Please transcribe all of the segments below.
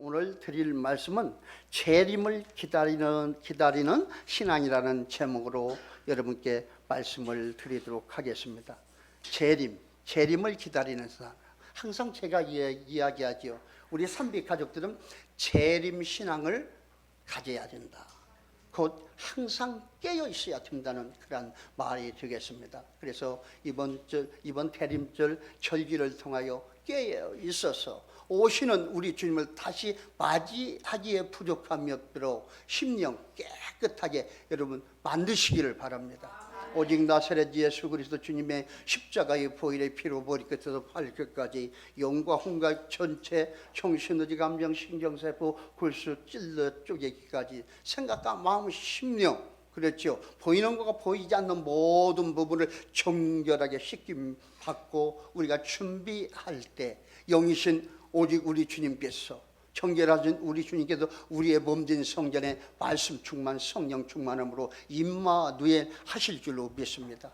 오늘 드릴 말씀은 재림을 기다리는 신앙이라는 제목으로 여러분께 말씀을 드리도록 하겠습니다. 재림을 기다리는 신앙. 항상 제가 이야기하죠. 우리 삼비 가족들은 재림 신앙을 가져야 된다. 곧 항상 깨어 있어야 된다는 그런 말이 되겠습니다. 그래서 이번 대림절 절기를 통하여 깨어 있어서 오시는 우리 주님을 다시 맞이하기에 부족함이 없도록 심령 깨끗하게 여러분 만드시기를 바랍니다. 오직 나사렛 예수 그리스도 주님의 십자가의 보혈의 피로 머리 끝에서 발끝까지 영과 혼과 전체 정신의지 감정 신경세포 골수 찔러 쪼개기까지 생각과 마음 심령 그렇죠. 보이는 것과 보이지 않는 모든 부분을 정결하게 씻김 받고 우리가 준비할 때 영이신 오직 우리 주님께서 정결하신 우리 주님께서 우리의 몸된 성전에 말씀 충만 성령 충만함으로 임마누엘 하실 줄로 믿습니다.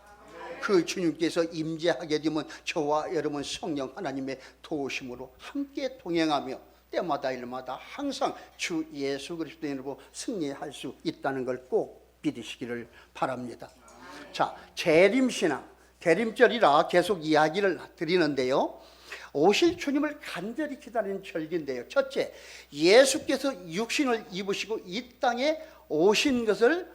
그 주님께서 임재하게 되면 저와 여러분 성령 하나님의 도우심으로 함께 동행하며 때마다 일마다 항상 주 예수 그리스도의 이름으로 승리할 수 있다는 걸 꼭 믿으시기를 바랍니다. 자, 재림신앙, 대림절이라 계속 이야기를 드리는데요. 오실 주님을 간절히 기다리는 절기인데요. 첫째, 예수께서 육신을 입으시고 이 땅에 오신 것을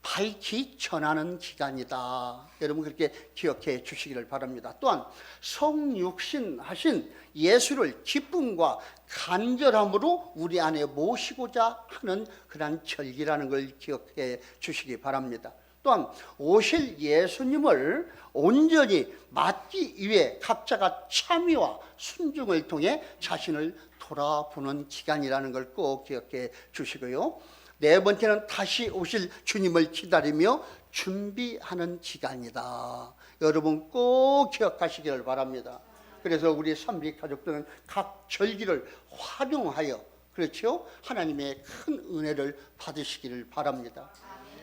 밝히 전하는 기간이다. 여러분 그렇게 기억해 주시기를 바랍니다. 또한 성육신 하신 예수를 기쁨과 간절함으로 우리 안에 모시고자 하는 그런 절기라는 걸 기억해 주시기 바랍니다. 또한 오실 예수님을 온전히 맞기 위해 각자가 참여와 순종을 통해 자신을 돌아보는 기간이라는 걸 꼭 기억해 주시고요. 네 번째는 다시 오실 주님을 기다리며 준비하는 기간이다. 여러분 꼭 기억하시기를 바랍니다. 그래서 우리 삼비 가족들은 각 절기를 활용하여 그렇죠? 하나님의 큰 은혜를 받으시기를 바랍니다.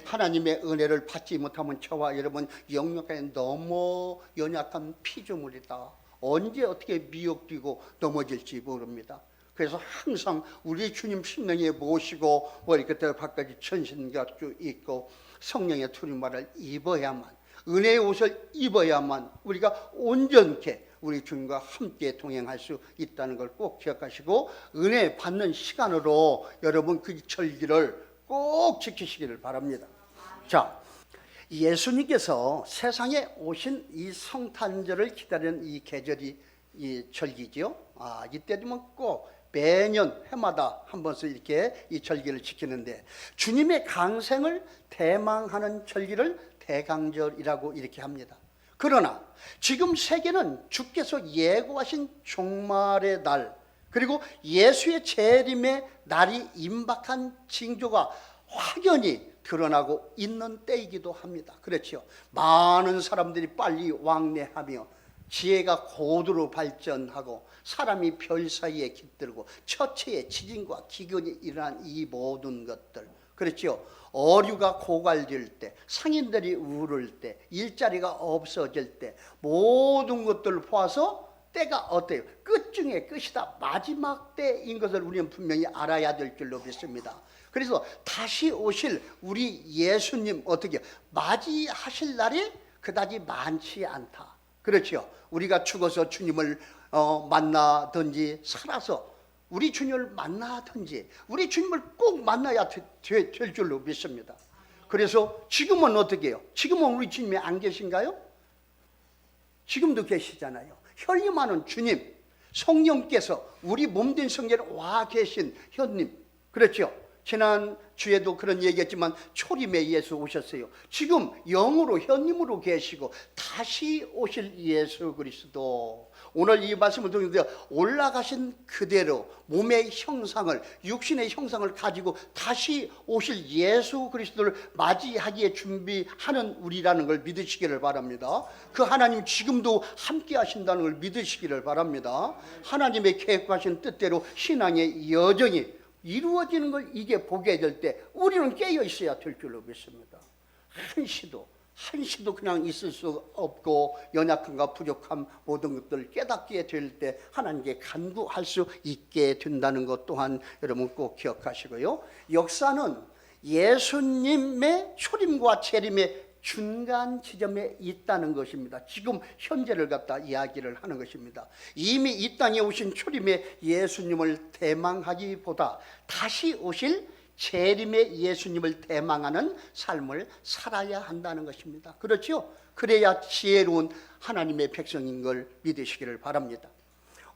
하나님의 은혜를 받지 못하면 저와 여러분 영역에 너무 연약한 피조물이다. 언제 어떻게 미혹되고 넘어질지 모릅니다. 그래서 항상 우리 주님 심령에 모시고 머리 끝에 발까지 전신갑주 입고 성령의 두루마리를 입어야만 은혜의 옷을 입어야만 우리가 온전케 우리 주님과 함께 동행할 수 있다는 걸 꼭 기억하시고 은혜 받는 시간으로 여러분 그 절기를 꼭 지키시기를 바랍니다. 자, 예수님께서 세상에 오신 이 성탄절을 기다리는 이 계절이 이 절기죠. 이때 되면 꼭 매년 해마다 한 번씩 이렇게 이 절기를 지키는데 주님의 강생을 대망하는 절기를 대강절이라고 이렇게 합니다. 그러나 지금 세계는 주께서 예고하신 종말의 날 그리고 예수의 재림의 날이 임박한 징조가 확연히 드러나고 있는 때이기도 합니다. 그렇죠. 많은 사람들이 빨리 왕래하며 지혜가 고도로 발전하고 사람이 별 사이에 깃들고 처체의 지진과 기근이 일어난 이 모든 것들 그렇죠. 어류가 고갈될 때 상인들이 울을 때 일자리가 없어질 때 모든 것들을 보아서 때가 어때요? 끝 중에 끝이다. 마지막 때인 것을 우리는 분명히 알아야 될 줄로 믿습니다. 그래서 다시 오실 우리 예수님 어떻게 맞이하실 날이 그다지 많지 않다. 그렇죠. 우리가 죽어서 주님을 만나든지 살아서 우리 주님을 만나든지 우리 주님을 꼭 만나야 될 줄로 믿습니다. 그래서 지금은 어떻게 해요? 지금은 우리 주님이 안 계신가요? 지금도 계시잖아요. 현림하는 주님 성령께서 우리 몸된 성전에 와 계신 현님 그렇죠. 지난 주에도 그런 얘기했지만 초림에 예수 오셨어요. 지금 영으로 현님으로 계시고 다시 오실 예수 그리스도 오늘 이 말씀을 듣는데 올라가신 그대로 몸의 형상을 육신의 형상을 가지고 다시 오실 예수 그리스도를 맞이하기에 준비하는 우리라는 걸 믿으시기를 바랍니다. 그 하나님 지금도 함께 하신다는 걸 믿으시기를 바랍니다. 하나님의 계획하신 뜻대로 신앙의 여정이 이루어지는 걸 이게 보게 될 때 우리는 깨어 있어야 될 줄로 믿습니다. 한시도 한시도 그냥 있을 수 없고 연약함과 부족함 모든 것들을 깨닫게 될 때 하나님께 간구할 수 있게 된다는 것 또한 여러분 꼭 기억하시고요. 역사는 예수님의 초림과 재림의 중간 지점에 있다는 것입니다. 지금 현재를 갖다 이야기를 하는 것입니다. 이미 이 땅에 오신 초림의 예수님을 대망하기보다 다시 오실 재림의 예수님을 대망하는 삶을 살아야 한다는 것입니다. 그렇죠? 그래야 지혜로운 하나님의 백성인 걸 믿으시기를 바랍니다.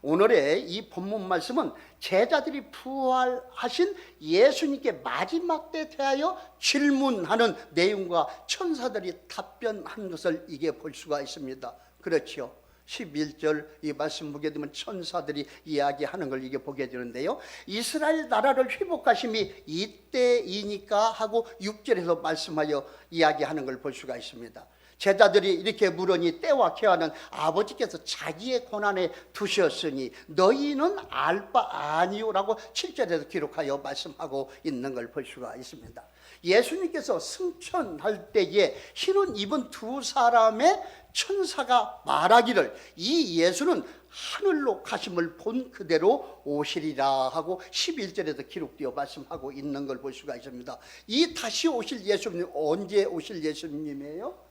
오늘의 이 본문 말씀은 제자들이 부활하신 예수님께 마지막 때 대하여 질문하는 내용과 천사들이 답변한 것을 이게 볼 수가 있습니다. 그렇죠? 11절 이 말씀 보게 되면 천사들이 이야기하는 걸 이게 보게 되는데요. 이스라엘 나라를 회복하심이 이때이니까 하고 6절에서 말씀하여 이야기하는 걸 볼 수가 있습니다. 제자들이 이렇게 물으니 때와 계와는 아버지께서 자기의 권한에 두셨으니 너희는 알 바 아니오라고 7절에서 기록하여 말씀하고 있는 걸 볼 수가 있습니다. 예수님께서 승천할 때에 흰옷 입은 두 사람의 천사가 말하기를 이 예수는 하늘로 가심을 본 그대로 오시리라 하고 11절에서 기록되어 말씀하고 있는 걸 볼 수가 있습니다. 이 다시 오실 예수님 언제 오실 예수님이에요?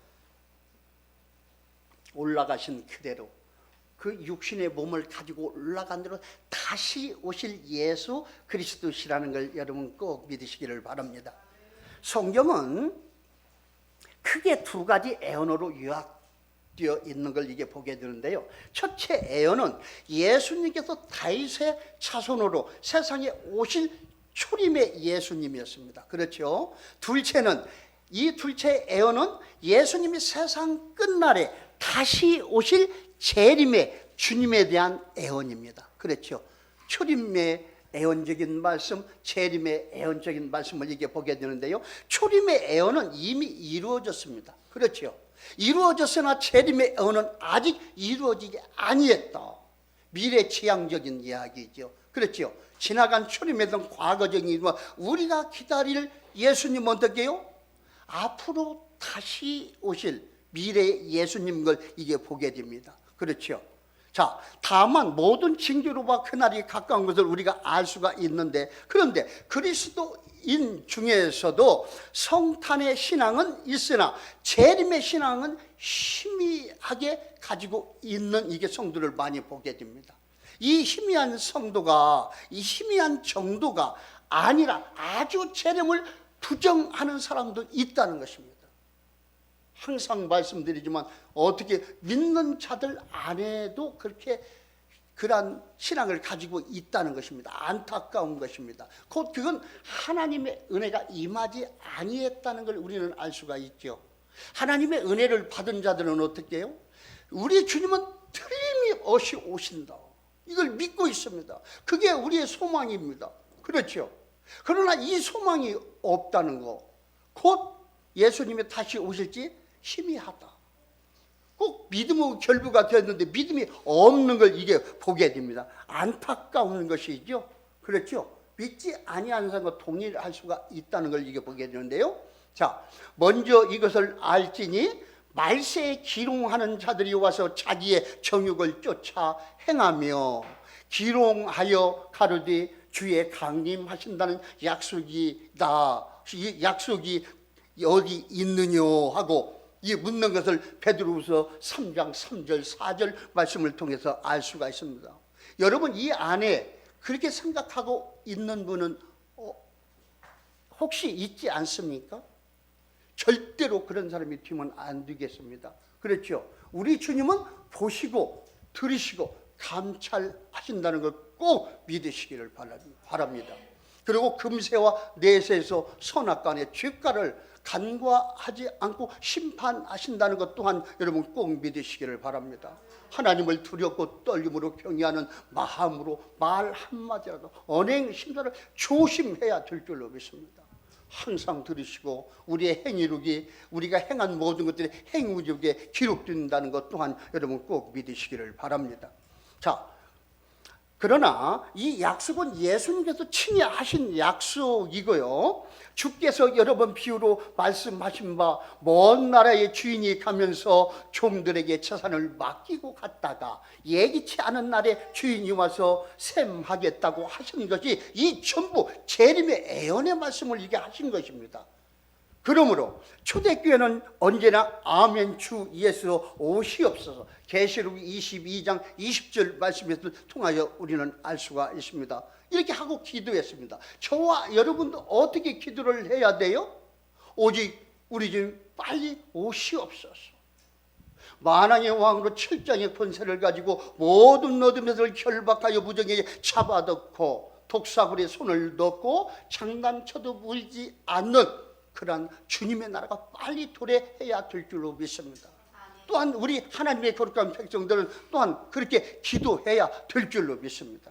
올라가신 그대로 그 육신의 몸을 가지고 올라간 대로 다시 오실 예수 그리스도시라는 걸 여러분 꼭 믿으시기를 바랍니다. 성경은 크게 두 가지 애언어로 요약되어 있는 걸 이게 보게 되는데요. 첫째 애언은 예수님께서 다윗의 자손으로 세상에 오실 초림의 예수님이었습니다. 그렇죠? 둘째는 이 둘째 애언은 예수님이 세상 끝날에 다시 오실 재림의 주님에 대한 애언입니다. 그렇죠? 초림의 애언적인 말씀, 재림의 애언적인 말씀을 이게 보게 되는데요. 초림의 애언은 이미 이루어졌습니다. 그렇죠? 이루어졌으나 재림의 애언은 아직 이루어지지 아니했다. 미래지향적인 이야기죠. 그렇죠? 지나간 초림에던 과거적인 우리가 기다릴 예수님 어떻게요? 앞으로 다시 오실 미래의 예수님을 이게 보게 됩니다. 그렇죠? 자, 다만 모든 징조로봐 그날이 가까운 것을 우리가 알 수가 있는데, 그런데 그리스도인 중에서도 성탄의 신앙은 있으나 재림의 신앙은 희미하게 가지고 있는 이게 성도를 많이 보게 됩니다. 이 희미한 성도가, 이 희미한 정도가 아니라 아주 재림을 부정하는 사람도 있다는 것입니다. 항상 말씀드리지만 어떻게 믿는 자들 안에도 그렇게 그러한 신앙을 가지고 있다는 것입니다. 안타까운 것입니다. 곧 그건 하나님의 은혜가 임하지 아니했다는 걸 우리는 알 수가 있죠. 하나님의 은혜를 받은 자들은 어떻게 해요? 우리 주님은 틀림없이 오신다. 이걸 믿고 있습니다. 그게 우리의 소망입니다. 그렇죠? 그러나 이 소망이 없다는 거, 곧 예수님이 다시 오실지 희미하다. 꼭 믿음의 결부가 되었는데 믿음이 없는 걸 이게 보게 됩니다. 안타까운 것이죠. 그렇죠? 믿지 아니하는 사람과 동일할 수가 있다는 걸 이게 보게 되는데요. 자, 먼저 이것을 알지니 말세에 기롱하는 자들이 와서 자기의 정욕을 쫓아 행하며 기롱하여 가로되 주의 강림하신다는 약속이다. 이 약속이 어디 있느냐 하고 이 묻는 것을 베드로후서 3장 3절 4절 말씀을 통해서 알 수가 있습니다. 여러분 이 안에 그렇게 생각하고 있는 분은 혹시 있지 않습니까? 절대로 그런 사람이 되면 안 되겠습니다. 그렇죠? 우리 주님은 보시고 들으시고 감찰하신다는 걸 꼭 믿으시기를 바랍니다. 그리고 금세와 내세에서 선악간의 죄가를 간과하지 않고 심판하신다는 것 또한 여러분 꼭 믿으시기를 바랍니다. 하나님을 두렵고 떨림으로 경외하는 마음으로 말 한마디라도 언행 심사를 조심해야 될 줄로 믿습니다. 항상 들으시고 우리의 행위록이 우리가 행한 모든 것들이 행위록에 기록된다는 것 또한 여러분 꼭 믿으시기를 바랍니다. 자, 그러나 이 약속은 예수님께서 친히 하신 약속이고요. 주께서 여러 번 비유로 말씀하신 바 먼 나라의 주인이 가면서 종들에게 재산을 맡기고 갔다가 예기치 않은 날에 주인이 와서 셈하겠다고 하신 것이 이 전부 재림의 애언의 말씀을 이게 하신 것입니다. 그러므로 초대교회는 언제나 아멘 주 예수 오시옵소서 계시록 22장 20절 말씀에서 통하여 우리는 알 수가 있습니다. 이렇게 하고 기도했습니다. 저와 여러분도 어떻게 기도를 해야 돼요? 오직 우리 주님 빨리 오시옵소서. 만왕의 왕으로 철장의 권세를 가지고 모든 어둠에서 결박하여 무정에게 잡아넣고 독사굴에 손을 넣고 장난쳐도 물지 않는 그러한 주님의 나라가 빨리 도래해야 될 줄로 믿습니다. 또한 우리 하나님의 거룩한 백성들은 또한 그렇게 기도해야 될 줄로 믿습니다.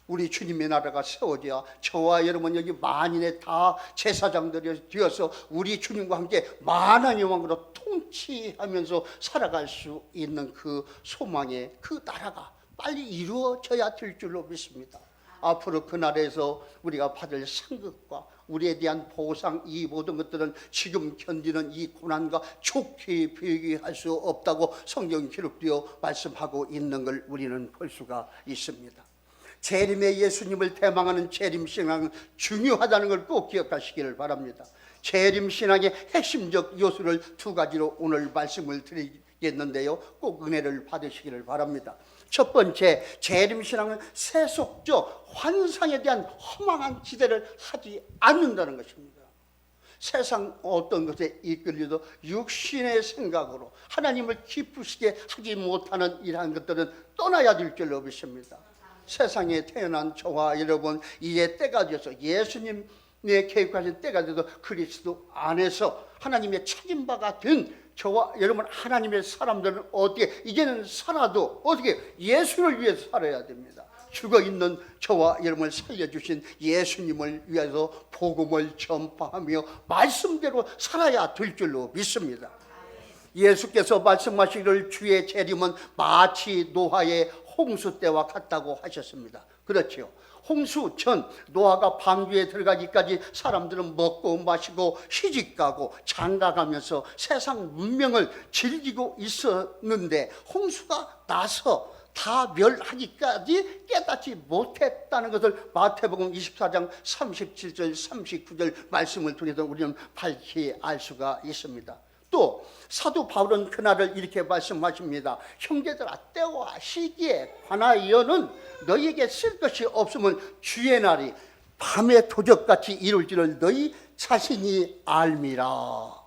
우리 주님의 나라가 세워져야 저와 여러분 여기 만인의 다 제사장들이 되어서 우리 주님과 함께 만왕의 왕으로 통치하면서 살아갈 수 있는 그 소망의 그 나라가 빨리 이루어져야 될 줄로 믿습니다. 앞으로 그 나라에서 우리가 받을 상급과 우리에 대한 보상, 이 모든 것들은 지금 견디는 이 고난과 좋게 비교할 수 없다고 성경 기록되어 말씀하고 있는 걸 우리는 볼 수가 있습니다. 재림의 예수님을 대망하는 재림신앙은 중요하다는 걸 꼭 기억하시기를 바랍니다. 재림신앙의 핵심적 요소를 두 가지로 오늘 말씀을 드리겠는데요, 꼭 은혜를 받으시기를 바랍니다. 첫 번째, 재림신앙은 세속적 환상에 대한 허망한 기대를 하지 않는다는 것입니다. 세상 어떤 것에 이끌려도 육신의 생각으로 하나님을 기쁘시게 하지 못하는 이러한 것들은 떠나야 될 줄로 믿습니다. 세상에 태어난 저와 여러분, 이제 때가 되어서 예수님의 계획하신 때가 되어서 그리스도 안에서 하나님의 찾은 바가 된 저와 여러분 하나님의 사람들은 어떻게 이제는 살아도 어떻게 예수를 위해서 살아야 됩니다. 죽어있는 저와 여러분을 살려주신 예수님을 위해서 복음을 전파하며 말씀대로 살아야 될 줄로 믿습니다. 예수께서 말씀하시기를 주의 재림은 마치 노아의 홍수 때와 같다고 하셨습니다. 그렇죠. 홍수 전 노아가 방주에 들어가기까지 사람들은 먹고 마시고 시집가고 장가가면서 세상 문명을 즐기고 있었는데 홍수가 나서 다 멸하기까지 깨닫지 못했다는 것을 마태복음 24장 37절 39절 말씀을 통해서 우리는 밝히 알 수가 있습니다. 또 사도 바울은 그날을 이렇게 말씀하십니다. 형제들아, 때와 시기에 관하여는 너희에게 쓸 것이 없으면 주의 날이 밤의 도적같이 이룰 줄을 너희 자신이 알미라.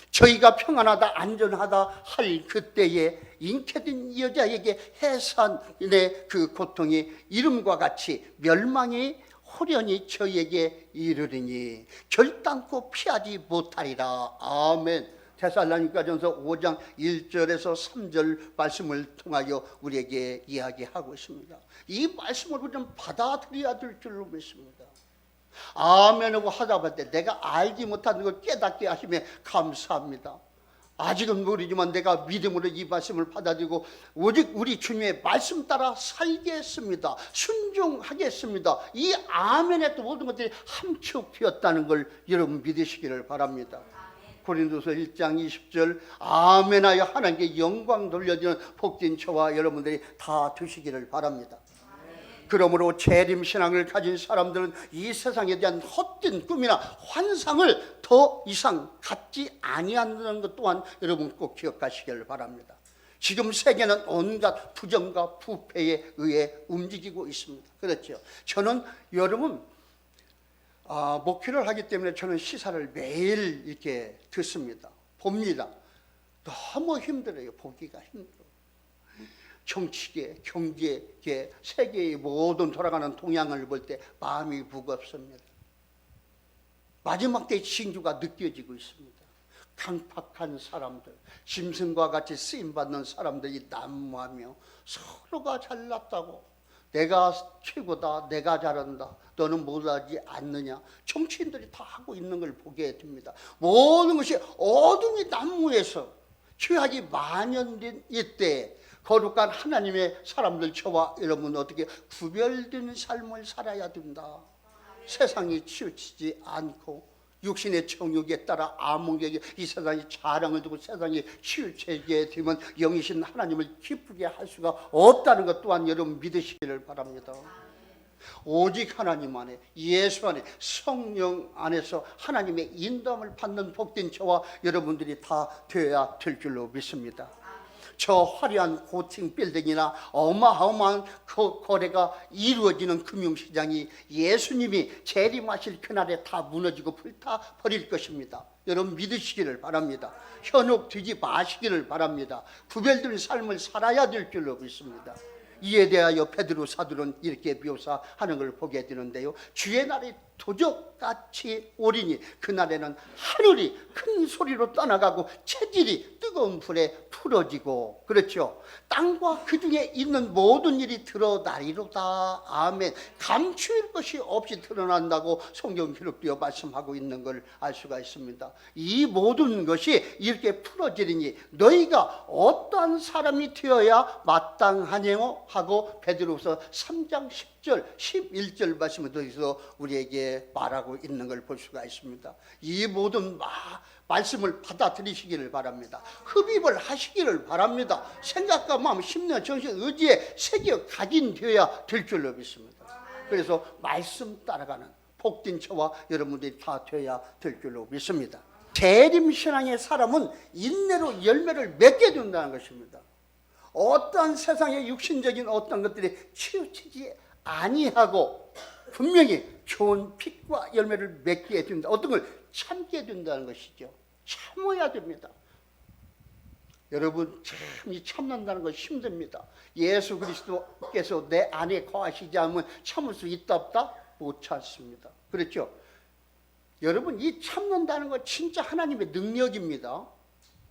저희가 평안하다 안전하다 할 그때에 잉태된 여자에게 해산의 그 고통이 이름과 같이 멸망이 호련히 저에게 이르리니 결단코 피하지 못하리라. 아멘. 데살로니가전서 5장 1절에서 3절 말씀을 통하여 우리에게 이야기하고 있습니다. 이 말씀을 우리는 받아들여야 될 줄로 믿습니다. 아멘하고 하다 보니 내가 알지 못하는 걸 깨닫게 하심에 감사합니다. 아직은 모르지만 내가 믿음으로 이 말씀을 받아들이고 오직 우리 주님의 말씀 따라 살겠습니다. 순종하겠습니다. 이 아멘의 또 모든 것들이 함축되었다는 걸 여러분 믿으시기를 바랍니다. 고린도서 1장 20절 아멘하여 하나님께 영광 돌려주는 복된 저와 여러분들이 다 되시기를 바랍니다. 그러므로 재림신앙을 가진 사람들은 이 세상에 대한 헛된 꿈이나 환상을 더 이상 갖지 아니한다는 것 또한 여러분 꼭 기억하시길 바랍니다. 지금 세계는 온갖 부정과 부패에 의해 움직이고 있습니다. 그렇죠. 저는 여러분 목회를 하기 때문에 저는 시사를 매일 이렇게 듣습니다. 봅니다. 너무 힘들어요. 보기가 힘들어요. 정치계, 경제계, 세계의 모든 돌아가는 동향을 볼 때 마음이 무겁습니다. 마지막 때의 징조가 느껴지고 있습니다. 강팍한 사람들, 짐승과 같이 쓰임받는 사람들이 난무하며 서로가 잘났다고 내가 최고다, 내가 잘한다, 너는 못하지 않느냐, 정치인들이 다 하고 있는 걸 보게 됩니다. 모든 것이 어둠이 난무해서 죄악이 만연된 이때 거룩한 하나님의 사람들 저와 여러분 어떻게 구별된 삶을 살아야 된다. 세상이 치우치지 않고 육신의 정욕에 따라 아몽에게 이 세상이 자랑을 두고 세상이 치우치게 되면 영이신 하나님을 기쁘게 할 수가 없다는 것 또한 여러분 믿으시기를 바랍니다. 오직 하나님 안에, 예수 안에, 성령 안에서 하나님의 인도함을 받는 복된 저와 여러분들이 다 되어야 될 줄로 믿습니다. 저 화려한 고층 빌딩이나 어마어마한 거래가 이루어지는 금융시장이 예수님이 재림하실 그날에 다 무너지고 불타버릴 것입니다. 여러분 믿으시기를 바랍니다. 현혹되지 마시기를 바랍니다. 구별된 삶을 살아야 될 줄로 믿습니다. 이에 대하여 베드로 사도는 이렇게 묘사하는 걸 보게 되는데요. 주의 날이 도적같이 오리니 그날에는 하늘이 큰 소리로 떠나가고 체질이 뜨거운 불에 풀어지고, 그렇죠, 땅과 그 중에 있는 모든 일이 드러나리로다. 아멘. 감추일 것이 없이 드러난다고 성경 기록되어 말씀하고 있는 걸 알 수가 있습니다. 이 모든 것이 이렇게 풀어지리니 너희가 어떠한 사람이 되어야 마땅하냐고 하고 베드로서 3장 10절 11절 말씀을 통해서 우리에게 말하고 있는 걸 볼 수가 있습니다. 이 모든 말씀을 받아들이시기를 바랍니다. 흡입을 하시기를 바랍니다. 생각과 마음, 심령, 정신, 의지에 새겨 각인되어야 될 줄로 믿습니다. 그래서 말씀 따라가는 복된 저와 여러분들이 다 되어야 될 줄로 믿습니다. 재림신앙의 사람은 인내로 열매를 맺게 된다는 것입니다. 어떤 세상의 육신적인 어떤 것들이 치우치지 아니하고 분명히 좋은 빛과 열매를 맺게 된다. 어떤 걸 참게 된다는 것이죠. 참아야 됩니다. 여러분 참 이 참는다는 건 힘듭니다. 예수 그리스도께서 내 안에 거하시지 않으면 참을 수 있다 없다? 못 참습니다. 그렇죠? 여러분 이 참는다는 건 진짜 하나님의 능력입니다.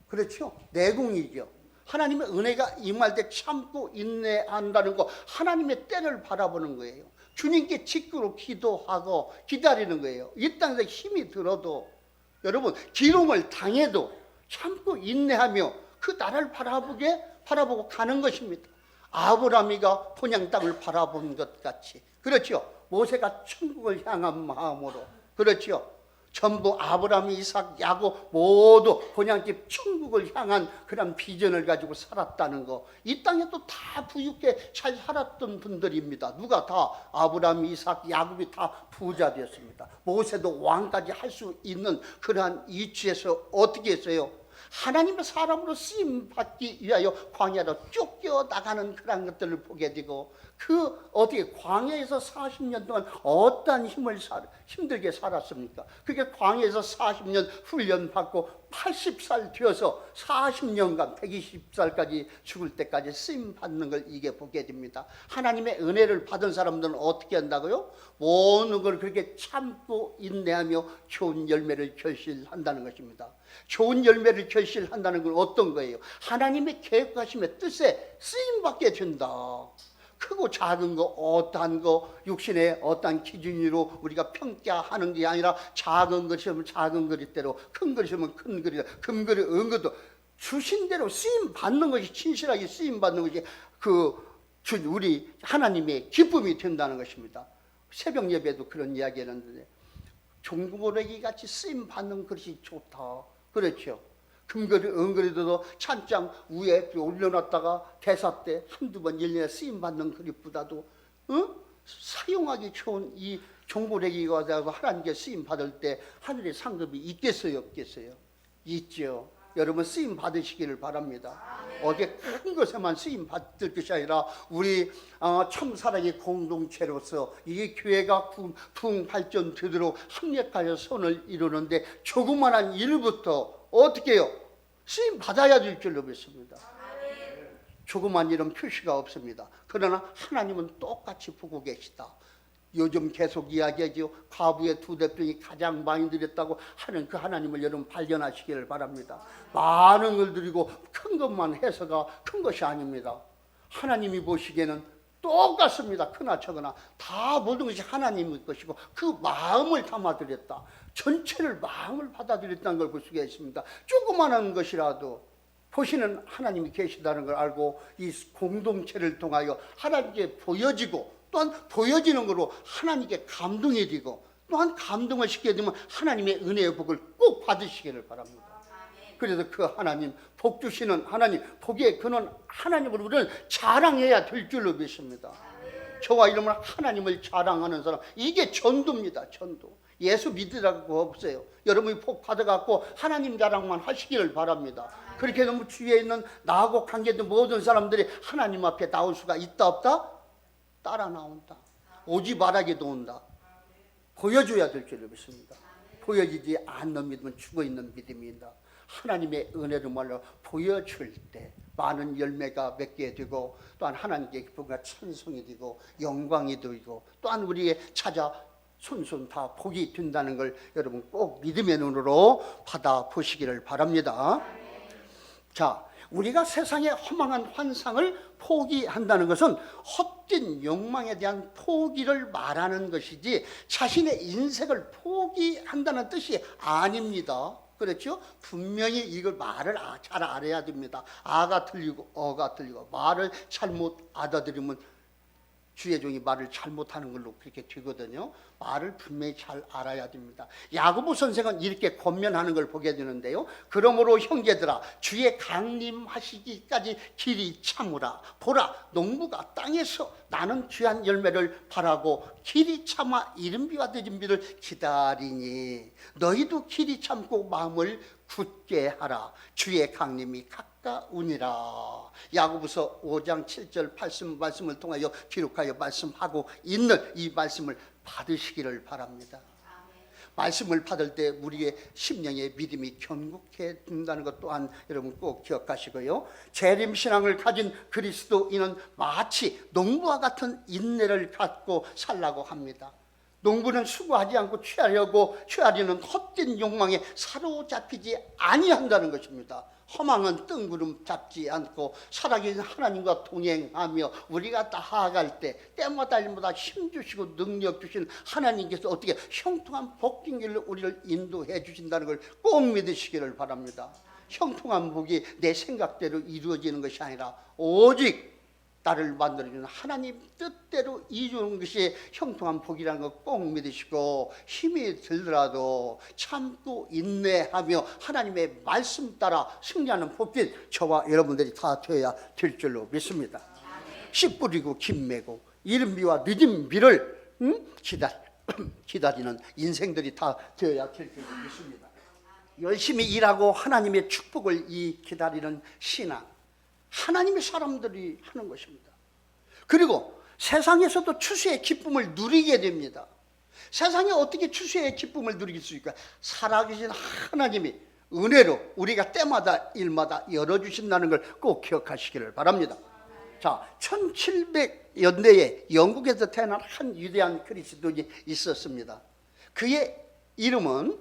그렇죠? 내공이죠. 하나님의 은혜가 임할 때 참고 인내한다는 거, 하나님의 때를 바라보는 거예요. 주님께 직구로 기도하고 기다리는 거예요. 이 땅에서 힘이 들어도, 여러분 기름을 당해도 참고 인내하며 그 나라를 바라보고 가는 것입니다. 아브라함이가 본향 땅을 바라본 것 같이, 그렇죠? 모세가 천국을 향한 마음으로, 그렇죠? 전부 아브라함, 이삭, 야곱 모두 본향집 천국을 향한 그런 비전을 가지고 살았다는 거. 이 땅에도 다 부유하게 잘 살았던 분들입니다. 누가 다? 아브라함, 이삭, 야곱이 다 부자 되었습니다. 모세도 왕까지 할 수 있는 그러한 위치에서 어떻게 했어요? 하나님의 사람으로 쓰임받기 위하여 광야로 쫓겨나가는 그런 것들을 보게 되고, 그 어떻게 광야에서 40년 동안 어떠한 힘들게 살았습니까? 그게 광야에서 40년 훈련받고 80살 되어서 40년간 120살까지 죽을 때까지 쓰임받는 걸 이게 보게 됩니다. 하나님의 은혜를 받은 사람들은 어떻게 한다고요? 모든 걸 그렇게 참고 인내하며 좋은 열매를 결실한다는 것입니다. 좋은 열매를 결실한다는 건 어떤 거예요? 하나님의 계획하심의 뜻에 쓰임받게 된다. 크고 작은 거, 어떠한 거, 육신의 어떠한 기준으로 우리가 평가하는 게 아니라 작은 것이면 작은 그릇대로, 큰 것이면 큰 그릇대로, 큰 그릇, 은것도 주신 대로 쓰임 받는 것이, 진실하게 쓰임 받는 것이 우리 하나님의 기쁨이 된다는 것입니다. 새벽 예배도 그런 이야기 했는데, 종고래기 같이 쓰임 받는 것이 좋다. 그렇죠? 금그릇, 은그릇도 찬장 위에 올려놨다가 대사 때 한두 번 1년에 쓰임받는 그릇보다도 사용하기 좋은 이 종고래기가 하나님께 쓰임받을 때 하늘의 상급이 있겠어요 없겠어요? 있죠. 여러분 쓰임 받으시기를 바랍니다. 어디 큰 것에만 쓰임 받을 것이 아니라 우리 참사랑의 공동체로서 이 교회가 부흥 발전되도록 합력하여 선을 이루는데 조그마한 일부터 어떻게 해요? 쓰임 받아야 될 줄로 믿습니다. 조그만 일은 표시가 없습니다. 그러나 하나님은 똑같이 보고 계시다. 요즘 계속 이야기하죠. 과부의 2대병이 가장 많이 드렸다고 하는 그 하나님을 여러분 발견하시기를 바랍니다. 많은 걸 드리고 큰 것만 해서가 큰 것이 아닙니다. 하나님이 보시기에는 똑같습니다. 크나 적으나 다 모든 것이 하나님의 것이고 그 마음을 담아드렸다. 전체를 마음을 받아들였다는 걸 볼 수가 있습니다. 조그마한 것이라도 보시는 하나님이 계시다는 걸 알고 이 공동체를 통하여 하나님께 보여지고 또한 보여지는 것으로 하나님께 감동이 되고 또한 감동을 시키게 되면 하나님의 은혜의 복을 꼭 받으시기를 바랍니다. 그래서 그 하나님, 복 주시는 하나님, 복의 근원 하나님을 우리는 자랑해야 될 줄로 믿습니다. 저와 이러면 하나님을 자랑하는 사람, 이게 전도입니다. 전도. 예수 믿으라고 없어요. 여러분이 복 받아갖고 하나님 자랑만 하시기를 바랍니다. 그렇게 너무 주위에 있는 나하고 관계된 모든 사람들이 하나님 앞에 나올 수가 있다 없다? 따라 나온다. 오지 말아게도 온다. 보여줘야 될 줄로 믿습니다. 보여지지 않는 믿음은 죽어있는 믿음입니다. 하나님의 은혜를 말로 보여줄 때 많은 열매가 맺게 되고 또한 하나님께 기쁨과 찬송이 되고 영광이 되고 또한 우리의 찾아 손손 다 복이 된다는 걸 여러분 꼭 믿음의 눈으로 받아보시기를 바랍니다. 자, 우리가 세상의 허망한 환상을 포기한다는 것은 헛된 욕망에 대한 포기를 말하는 것이지 자신의 인생을 포기한다는 뜻이 아닙니다. 그렇죠? 분명히 이걸 말을 잘 알아야 됩니다. 아가 틀리고 어가 틀리고 말을 잘못 알아들으면 주의 종이 말을 잘못하는 걸로 그렇게 되거든요. 말을 분명히 잘 알아야 됩니다. 야고보 선생은 이렇게 권면하는 걸 보게 되는데요. 그러므로 형제들아 주의 강림하시기까지 길이 참으라. 보라 농부가 땅에서 나는 귀한 열매를 바라고 길이 참아 이른 비와 늦은 비를 기다리니 너희도 길이 참고 마음을 굳게 하라. 주의 강림이 가까우니라. 야고보서 5장 7절 8절 말씀을 통하여 기록하여 말씀하고 있는 이 말씀을 받으시기를 바랍니다. 말씀을 받을 때 우리의 심령의 믿음이 견고해진다는 것 또한 여러분 꼭 기억하시고요. 재림신앙을 가진 그리스도인은 마치 농부와 같은 인내를 갖고 살라고 합니다. 농부는 수고하지 않고 취하려는 헛된 욕망에 사로잡히지 아니한다는 것입니다. 허망은 뜬구름 잡지 않고 살아계신 하나님과 동행하며 우리가 나아갈 때 때마다 일마다 힘주시고 능력 주신 하나님께서 어떻게 형통한 복된 길로 우리를 인도해 주신다는 걸 꼭 믿으시기를 바랍니다. 형통한 복이 내 생각대로 이루어지는 것이 아니라 오직 나를 만들어주는 하나님 뜻대로 이루는 것이 형통한 복이라는 걸 꼭 믿으시고 힘이 들더라도 참고 인내하며 하나님의 말씀 따라 승리하는 복된 저와 여러분들이 다 되어야 될 줄로 믿습니다. 씨 뿌리고 김 매고 이른 비와 늦은 비를 기다리는 인생들이 다 되어야 될 줄로 믿습니다. 열심히 일하고 하나님의 축복을 기다리는 신앙, 하나님의 사람들이 하는 것입니다. 그리고 세상에서도 추수의 기쁨을 누리게 됩니다. 세상에 어떻게 추수의 기쁨을 누릴 수 있을까? 살아계신 하나님이 은혜로 우리가 때마다 일마다 열어주신다는 걸 꼭 기억하시기를 바랍니다. 자, 1700년대에 영국에서 태어난 한 위대한 그리스도인이 있었습니다. 그의 이름은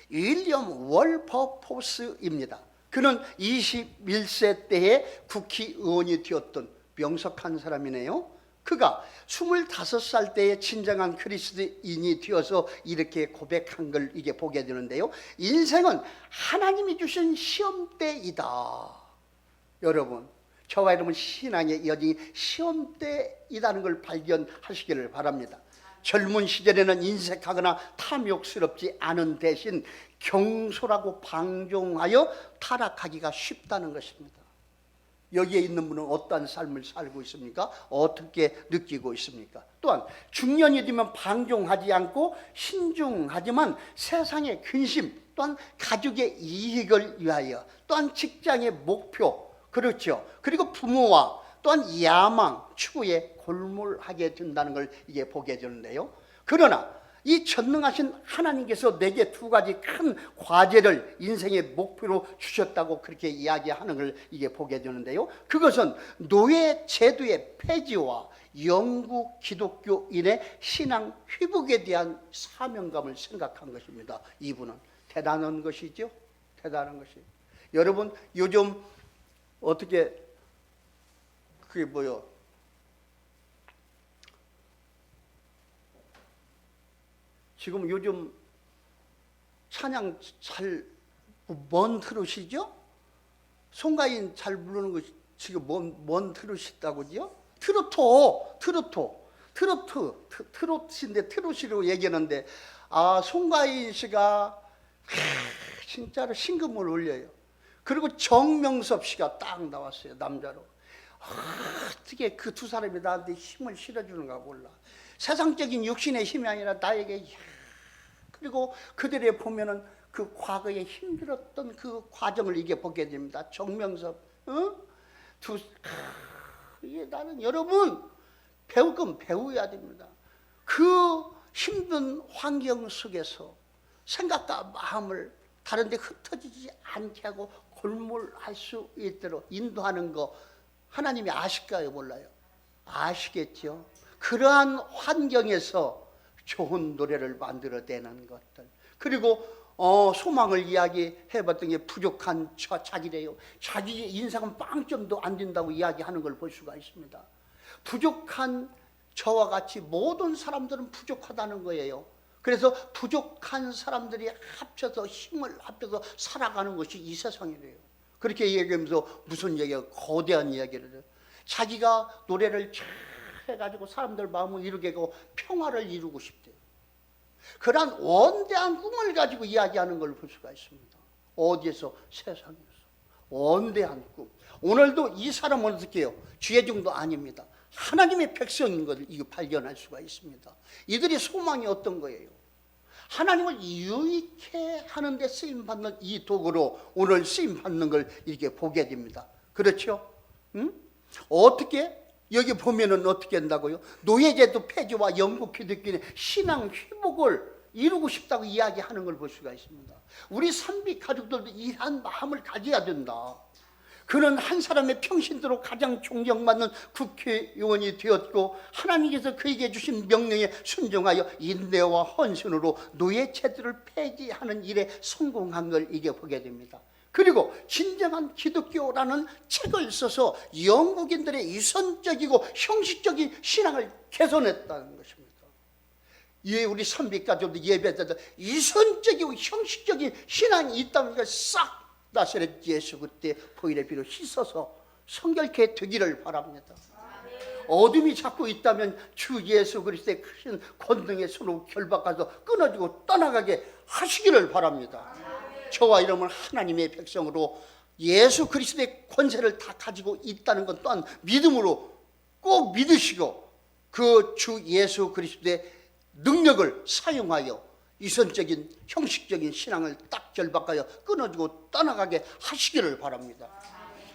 윌리엄 월버포스입니다. 그는 21세 때에 국회의원이 되었던 명석한 사람이네요. 그가 25살 때에 진정한 그리스도인이 되어서 이렇게 고백한 걸 이게 보게 되는데요. 인생은 하나님이 주신 시험대이다. 여러분, 저와 여러분 신앙의 여정이 시험대이라는 걸 발견하시기를 바랍니다. 젊은 시절에는 인색하거나 탐욕스럽지 않은 대신 경솔하고 방종하여 타락하기가 쉽다는 것입니다. 여기에 있는 분은 어떠한 삶을 살고 있습니까? 어떻게 느끼고 있습니까? 또한 중년이 되면 방종하지 않고 신중하지만 세상의 근심, 또한 가족의 이익을 위하여, 또한 직장의 목표, 그렇죠. 그리고 부모와 또한 야망, 추구에 골몰하게 된다는 걸 이게 보게 되는데요. 그러나 이 전능하신 하나님께서 내게 두 가지 큰 과제를 인생의 목표로 주셨다고 그렇게 이야기하는 걸 이게 보게 되는데요. 그것은 노예 제도의 폐지와 영구 기독교인의 신앙 회복에 대한 사명감을 생각한 것입니다. 이분은 대단한 것이죠. 대단한 것이. 여러분 요즘 어떻게 그게 뭐요? 지금 요즘 찬양 잘 뭔 들으시죠? 송가인 잘 부르는 거 지금 뭔 트롯이다고요? 트로트인데 트롯이라고 얘기하는데, 송가인 씨가 진짜로 신금을 올려요. 그리고 정명섭 씨가 딱 나왔어요, 남자로. 어떻게 그 두 사람이 나한테 힘을 실어주는가 몰라. 세상적인 육신의 힘이 아니라 나에게. 그리고 그들의 보면은 그 과거에 힘들었던 그 과정을 이게 보게 됩니다. 정명섭, 이게 나는 여러분 배울 건 배워야 됩니다. 그 힘든 환경 속에서 생각과 마음을 다른 데 흩어지지 않게 하고 골몰할 수 있도록 인도하는 거 하나님이 아실까요? 몰라요? 아시겠죠? 그러한 환경에서 좋은 노래를 만들어내는 것들, 그리고 소망을 이야기해봤던 게 부족한 자기래요. 자기의 인생은 빵점도 안 된다고 이야기하는 걸 볼 수가 있습니다. 부족한 저와 같이 모든 사람들은 부족하다는 거예요. 그래서 부족한 사람들이 합쳐서 힘을 합쳐서 살아가는 것이 이 세상이래요. 그렇게 얘기하면서 무슨 얘기가 거대한 이야기를 해요. 자기가 노래를 잘 해가지고 사람들 마음을 이루게 하고 평화를 이루고 싶대요. 그러한 원대한 꿈을 가지고 이야기하는 걸 볼 수가 있습니다. 어디에서? 세상에서. 원대한 꿈. 오늘도 이 사람은 어떻게 해요? 죄종도 아닙니다. 하나님의 백성인 것을 이거 발견할 수가 있습니다. 이들의 소망이 어떤 거예요? 하나님을 유익해 하는 데 쓰임받는 이 도구로 오늘 쓰임받는 걸 이렇게 보게 됩니다. 그렇죠? 어떻게? 여기 보면은 어떻게 한다고요? 노예제도 폐지와 영국 기독교의 신앙 회복을 이루고 싶다고 이야기하는 걸 볼 수가 있습니다. 우리 산비 가족들도 이러한 마음을 가져야 된다. 그는 한 사람의 평신도로 가장 존경받는 국회의원이 되었고, 하나님께서 그에게 주신 명령에 순종하여 인내와 헌신으로 노예제도를 폐지하는 일에 성공한 걸 이게 보게 됩니다. 그리고 진정한 기독교라는 책을 써서 영국인들의 유선적이고 형식적인 신앙을 개선했다는 것입니다. 이 우리 선비가족도 예배자들 유선적이고 형식적인 신앙이 있다는 걸 싹 나사렛 예수 그때 보혈의 피로 씻어서 성결케 되기를 바랍니다. 어둠이 자꾸 있다면 주 예수 그리스도의 크신 권능의 손으로 결박해서 끊어지고 떠나가게 하시기를 바랍니다. 저와 여러분 하나님의 백성으로 예수 그리스도의 권세를 다 가지고 있다는 것 또한 믿음으로 꼭 믿으시고 그 주 예수 그리스도의 능력을 사용하여 유선적인 형식적인 신앙을 딱 결박하여 끊어지고 떠나가게 하시기를 바랍니다.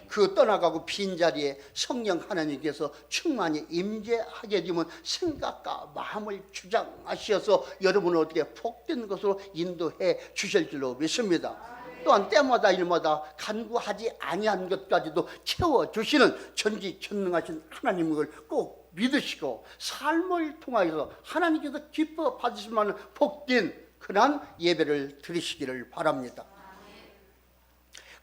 그 떠나가고 빈자리에 성령 하나님께서 충만히 임재하게 되면 생각과 마음을 주장하셔서 여러분을 어떻게 복된 것으로 인도해 주실 줄로 믿습니다. 또한 때마다 일마다 간구하지 아니한 것까지도 채워주시는 전지전능하신 하나님을 꼭 믿으시고 삶을 통하여서 하나님께서 기뻐 받으실 만한 복된 그런 예배를 드리시기를 바랍니다.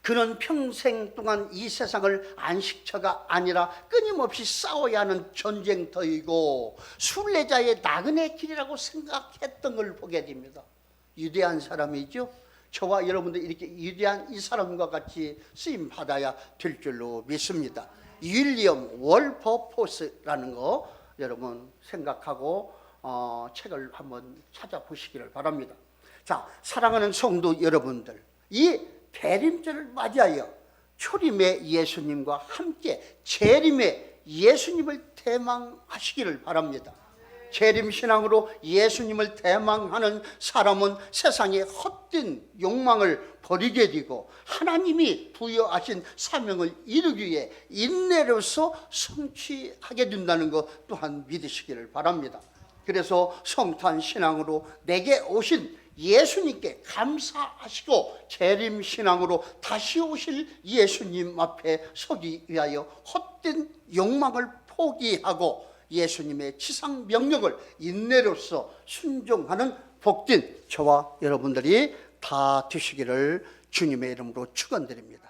그는 평생 동안 이 세상을 안식처가 아니라 끊임없이 싸워야 하는 전쟁터이고 순례자의 나그네 길이라고 생각했던 걸 보게 됩니다. 위대한 사람이죠. 저와 여러분들 이렇게 위대한 이 사람과 같이 쓰임 받아야 될 줄로 믿습니다. 윌리엄 월버포스라는 거 여러분 생각하고 책을 한번 찾아보시기를 바랍니다. 자, 사랑하는 성도 여러분들, 이 대림절을 맞이하여 초림의 예수님과 함께 재림의 예수님을 대망하시기를 바랍니다. 재림신앙으로 예수님을 대망하는 사람은 세상의 헛된 욕망을 버리게 되고 하나님이 부여하신 사명을 이루기 위해 인내로서 성취하게 된다는 것 또한 믿으시기를 바랍니다. 그래서 성탄 신앙으로 내게 오신 예수님께 감사하시고 재림신앙으로 다시 오실 예수님 앞에 서기 위하여 헛된 욕망을 포기하고 예수님의 치상 명령을 인내로서 순종하는 복된 저와 여러분들이 다 되시기를 주님의 이름으로 축원드립니다.